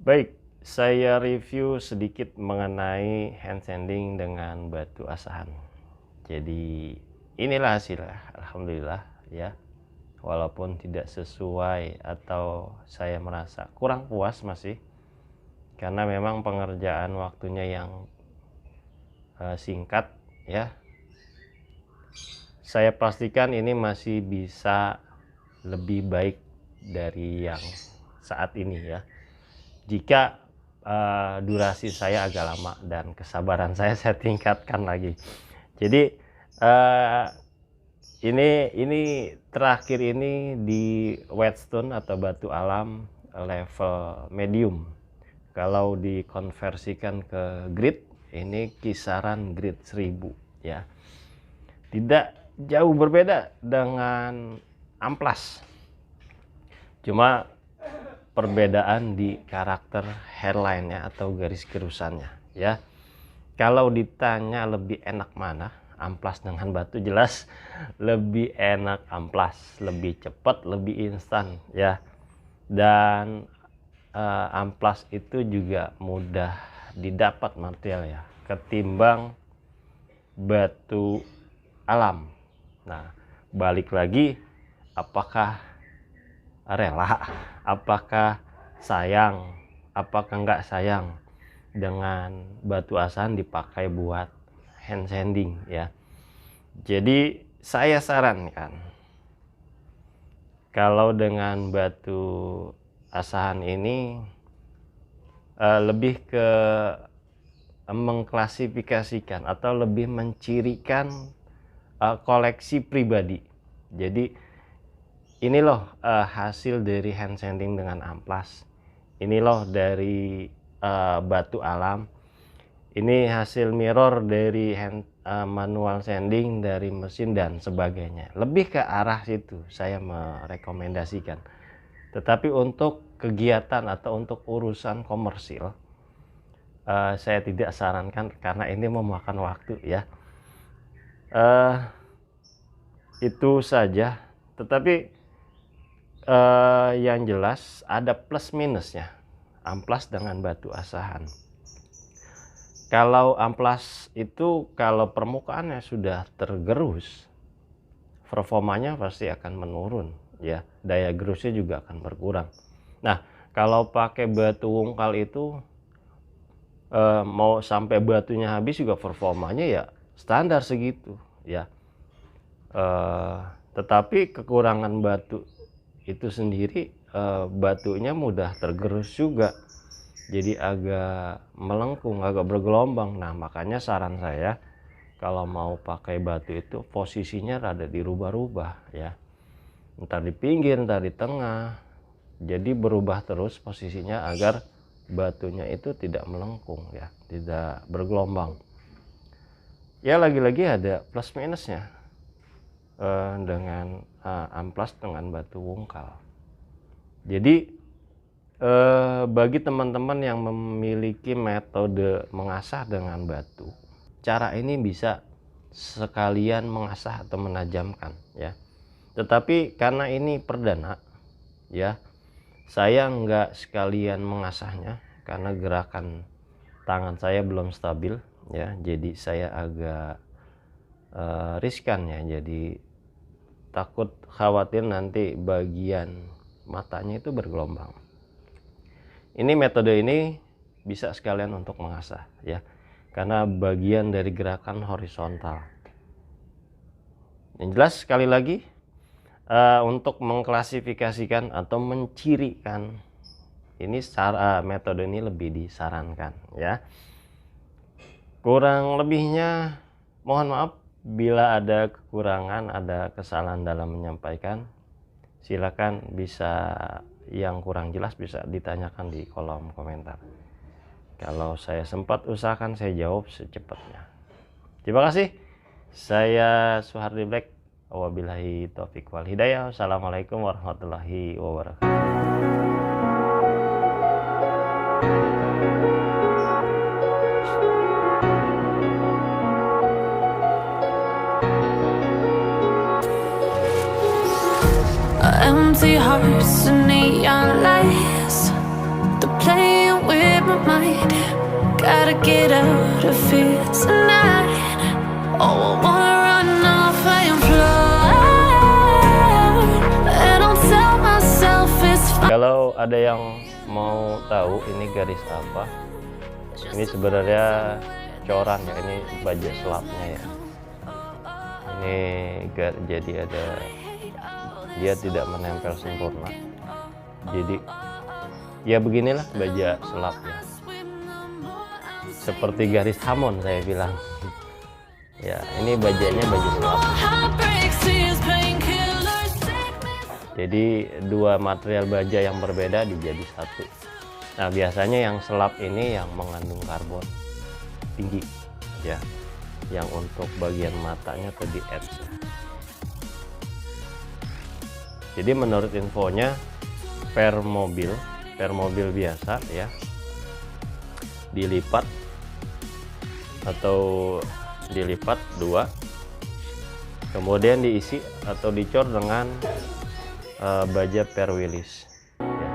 Baik, saya review sedikit mengenai hand sanding dengan batu asahan. Jadi inilah hasilnya, alhamdulillah ya. Walaupun tidak sesuai atau saya merasa kurang puas masih, karena memang pengerjaan waktunya yang singkat ya. Saya pastikan ini masih bisa lebih baik dari yang saat ini ya. Jika durasi saya agak lama dan kesabaran saya tingkatkan lagi. Jadi ini terakhir ini di whetstone atau batu alam level medium. Kalau dikonversikan ke grit, ini kisaran grit 1000 ya. Tidak jauh berbeda dengan amplas. Cuma perbedaan di karakter hairline-nya atau garis gerusannya ya. Kalau ditanya lebih enak mana, amplas dengan batu, jelas lebih enak amplas, lebih cepat, lebih instan ya. Dan amplas itu juga mudah didapat material ya, ketimbang batu alam. Nah, balik lagi, apakah rela, apakah sayang, apakah enggak sayang dengan batu asahan dipakai buat hand sanding ya. Jadi saya sarankan, kalau dengan batu asahan ini lebih ke mengklasifikasikan atau lebih mencirikan koleksi pribadi. Jadi ini loh hasil dari hand sanding dengan amplas. Ini loh dari batu alam. Ini hasil mirror dari manual sanding dari mesin dan sebagainya. Lebih ke arah situ saya merekomendasikan. Tetapi untuk kegiatan atau untuk urusan komersil, saya tidak sarankan karena ini memakan waktu ya. Itu saja. Tetapi yang jelas ada plus minusnya amplas dengan batu asahan. Kalau amplas itu kalau permukaannya sudah tergerus, performanya pasti akan menurun ya, daya gerusnya juga akan berkurang. Nah, kalau pakai batu wungkal itu mau sampai batunya habis juga performanya ya standar segitu ya. Tetapi kekurangan batu itu sendiri, batunya mudah tergerus juga, jadi agak melengkung, agak bergelombang. Nah, makanya saran saya kalau mau pakai batu itu posisinya rada dirubah-rubah ya, entar di pinggir, entar di tengah, jadi berubah terus posisinya agar batunya itu tidak melengkung ya, tidak bergelombang ya. Lagi-lagi ada plus minusnya dengan amplas dengan batu wungkal. Jadi bagi teman-teman yang memiliki metode mengasah dengan batu, cara ini bisa sekalian mengasah atau menajamkan ya. Tetapi karena ini perdana ya, saya nggak sekalian mengasahnya karena gerakan tangan saya belum stabil ya. Jadi saya agak riskan ya, jadi takut khawatir nanti bagian matanya itu bergelombang. Ini metode ini bisa sekalian untuk mengasah ya, karena bagian dari gerakan horizontal. Yang jelas sekali lagi, untuk mengklasifikasikan atau mencirikan ini metode ini lebih disarankan ya. Kurang lebihnya mohon maaf bila ada kekurangan, ada kesalahan dalam menyampaikan. Silakan, bisa yang kurang jelas bisa ditanyakan di kolom komentar. Kalau saya sempat usahakan saya jawab secepatnya. Terima kasih. Saya Suhardi Black. Wabillahi taufik wal hidayah. Assalamualaikum warahmatullahi wabarakatuh. Empty hearts and neon lights, they're playing escape my mind. Gotta get out of here tonight. Oh, I wanna run off and fly, and I'll tell myself it's fine. Kalau ada yang mau tahu ini garis apa, ini sebenarnya coran ya, ini baja selapnya ya. Ini jadi ada, dia tidak menempel sempurna. Jadi ya beginilah baja selapnya. Seperti garis hamon saya bilang. Ya, ini bajanya baja selap. Jadi dua material baja yang berbeda dijadi satu. Nah, biasanya yang selap ini yang mengandung karbon tinggi ya. Yang untuk bagian matanya tuh di edge. Jadi menurut infonya per mobil biasa ya, dilipat atau dilipat dua, kemudian diisi atau dicor dengan baja per Willis ya.